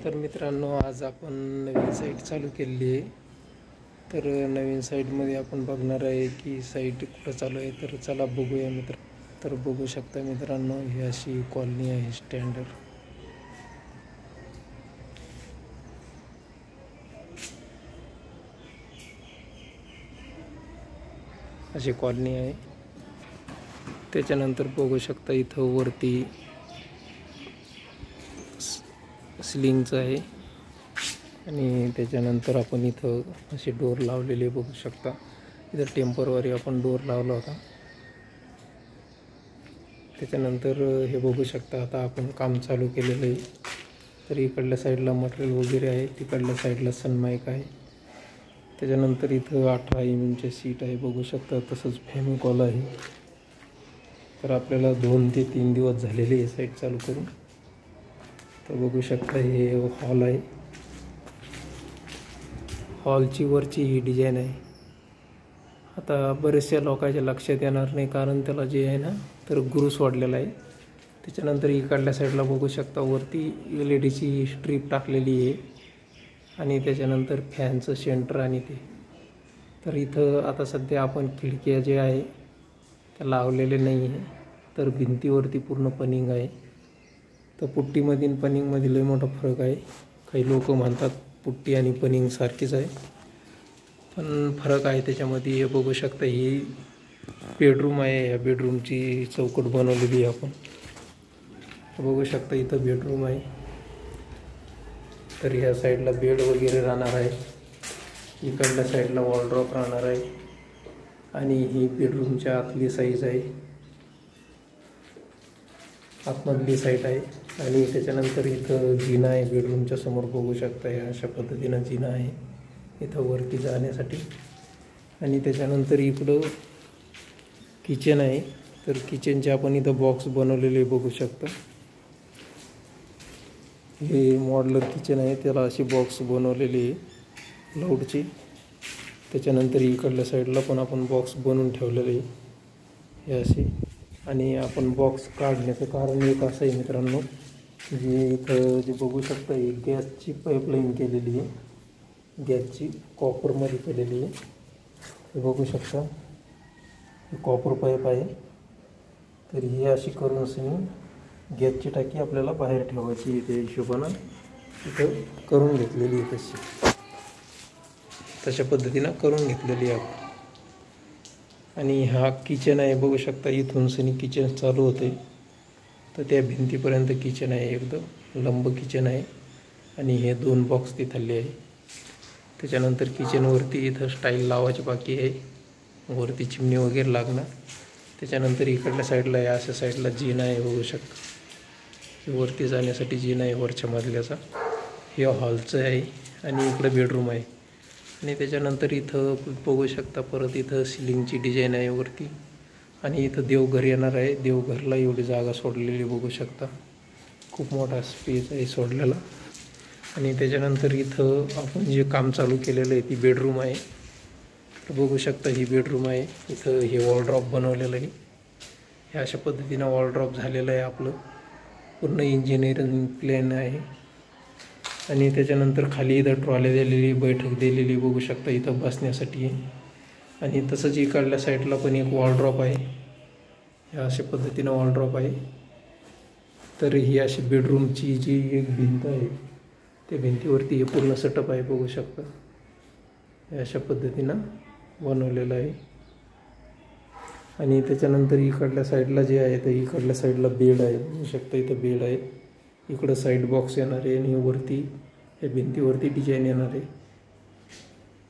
तर मित्रांनो, आज आपण नवीन साईट चालू केलेली आहे. तर नवीन साईटमध्ये आपण बघणार आहे की साईट कुठं चालू आहे. तर चला बघूया मित्र. तर बघू शकता मित्रांनो, ही अशी कॉलनी आहे स्टँडर्ड. अशी कॉलनी आहे. त्याच्यानंतर बघू शकता इथं वरती सिलिंगचं आहे आणि त्याच्यानंतर आपण इथं असे डोर लावलेले बघू शकता. इथं टेम्पररी आपण डोर लावला होता. त्याच्यानंतर हे बघू शकता, आता आपण काम चालू केलेलं आहे. तर इकडल्या साईडला मटेरियल वगैरे आहे, तिकडल्या साईडला सनमाईक आहे. त्याच्यानंतर इथं 18 mm सीट आहे बघू शकता. तसंच फेमिकॉल आहे. तर आपल्याला 2 ते 3 दिवस झालेले आहे साईट चालू करून. तर बघू शकता, हे हॉल आहे. हॉलची वरची ही डिझाईन आहे. आता बरेचशा लोकांच्या लक्षात येणार नाही, कारण त्याला जे आहे ना, तर गुरू सोडलेला आहे. त्याच्यानंतर इकडल्या साईडला बघू शकता, वरती LED स्ट्रीप टाकलेली आहे आणि त्याच्यानंतर फॅनचं सेंटर आणि ते. तर इथं आता सध्या आपण खिडक्या जे आहे त्या लावलेले नाही आहे. तर भिंतीवरती पूर्ण पनिंग आहे. तर पुट्टीमधील पनिंगमध्ये लई मोठा फरक आहे. काही लोक म्हणतात पुट्टी आणि पनिंग सारखीच आहे, पण फरक आहे त्याच्यामध्ये. हे बघू शकता, ही बेडरूम आहे. या बेडरूमची चौकट बनवलेली आहे आपण. बघू शकता, इथं बेडरूम आहे. तर ह्या साईडला बेड वगैरे राहणार आहे. इकडल्या साईडला वॉलड्रॉप राहणार आहे आणि ही बेडरूमच्या आतली साईज आहे, आतमधली साईट आहे. आणि त्याच्यानंतर इथं जिना आहे बेडरूमच्या समोर बघू शकता. या अशा पद्धतीनं जिना आहे इथं वरती जाण्यासाठी. आणि त्याच्यानंतर इकडं किचन आहे. तर किचनचे आपण इथं बॉक्स बनवलेले बघू शकता. हे मॉड्युलर किचन आहे, त्याला अशी बॉक्स बनवलेली आहे लाऊडची. त्याच्यानंतर इकडल्या साईडला पण आपण बॉक्स बनवून ठेवलेले आहे हे असे. आणि आपण बॉक्स काढण्याचं कारण एक असं आहे मित्रांनो, जे इथं जे बघू शकता, ही गॅसची पाईपलाईन केलेली आहे. गॅसची कॉपरमध्ये केलेली आहे. हे बघू शकता, ही कॉपर पाईप आहे. तर ही अशी करून असं गॅसची टाकी आपल्याला बाहेर ठेवायची, त्या हिशोबानं इथं करून घेतलेली आहे. तशा पद्धतीनं करून घेतलेली आहे. आणि हा किचन आहे बघू शकता. इथून सनी किचन चालू होते तर त्या भिंतीपर्यंत किचन आहे. एकदम लंब किचन आहे आणि हे 2 बॉक्स तिथले आहे. त्याच्यानंतर किचनवरती इथं स्टाईल लावायची बाकी आहे, वरती चिमणी वगैरे लागणार. त्याच्यानंतर इकडल्या साईडला या अशा साईडला जिना आहे बघू शकता. वरती जाण्यासाठी जिना आहे वरच्या मजल्याचा. हे हॉलचं आहे आणि इकडं बेडरूम आहे. आणि त्याच्यानंतर इथं बघू शकता, परत इथं सिलिंगची डिझाईन आहे वरती. आणि इथं देवघर येणार आहे. देवघरला एवढी जागा सोडलेली बघू शकता. खूप मोठा स्पेस आहे सोडलेला. आणि त्याच्यानंतर इथं आपण जे काम चालू केलेलं आहे ती बेडरूम आहे. तर बघू शकता, ही बेडरूम आहे. इथं हे वॉलड्रॉप बनवलेलं आहे. हे अशा पद्धतीनं वॉलड्रॉप झालेलं आहे आपलं. पूर्ण इंजिनिअरिंग प्लॅन आहे. आणि त्याच्यानंतर खाली इथं ट्रॉली दिलेली, बैठक दिलेली बघू शकता इथं बसण्यासाठी. आणि तसंच इकडल्या साईडला पण एक वॉलड्रॉप आहे. ह्या अशा पद्धतीनं वॉलड्रॉप आहे. तर ही अशी बेडरूमची जी एक भिंत आहे, त्या भिंतीवरती हे पूर्ण सेटअप आहे बघू शकता. हे अशा पद्धतीनं बनवलेलं आहे. आणि त्याच्यानंतर इकडल्या साईडला जे आहे, तर इकडल्या साईडला बेड आहे बघू शकता. इथं बेड आहे. इकडं साईड बॉक्स येणार आहे आणि वरती या भिंतीवरती डिझाईन येणार आहे.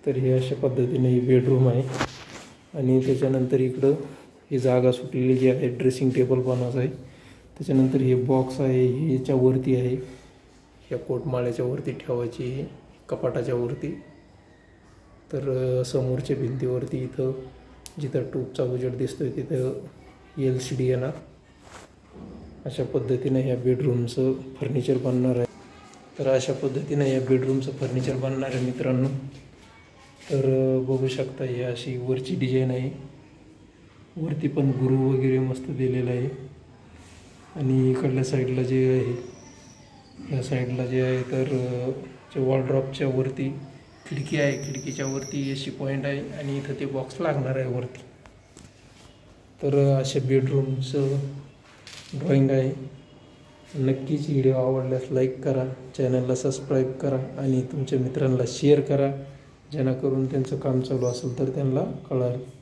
तर हे अशा पद्धतीने ही बेडरूम आहे. आणि त्याच्यानंतर इकडं ही जागा सुटलेली जी आहे, ड्रेसिंग टेबल बनवायचं आहे. त्याच्यानंतर हे बॉक्स आहे, हे याच्यावरती आहे, या कोटमाळ्याच्या वरती ठेवायची, कपाटाच्या वरती. तर समोरच्या भिंतीवरती इथं जिथं ट्यूबचा उजेड दिसतोय तिथं LCD येणार. अशा पद्धतीनं या बेडरूमचं फर्निचर बनणार आहे. तर अशा पद्धतीनं या बेडरूमचं फर्निचर बनणार आहे मित्रांनो. तर बघू शकता, ही अशी वरची डिझाईन आहे. वरती पण गुरु वगैरे मस्त दिलेलं आहे. आणि इकडल्या साईडला जे आहे या साईडला जे आहे तर जे वॉलड्रॉपच्या वरती खिडकी आहे, खिडकीच्या वरती AC पॉईंट आहे आणि इथं ते बॉक्स लागणार आहे वरती. तर अशा बेडरूमचं ड्रॉइंग आहे. नक्कीच व्हिडिओ आवडल्यास लाईक करा, चॅनलला सबस्क्राईब करा आणि तुमच्या मित्रांना शेअर करा, जेणेकरून त्यांचं काम चालू असेल तर त्यांना कळेल.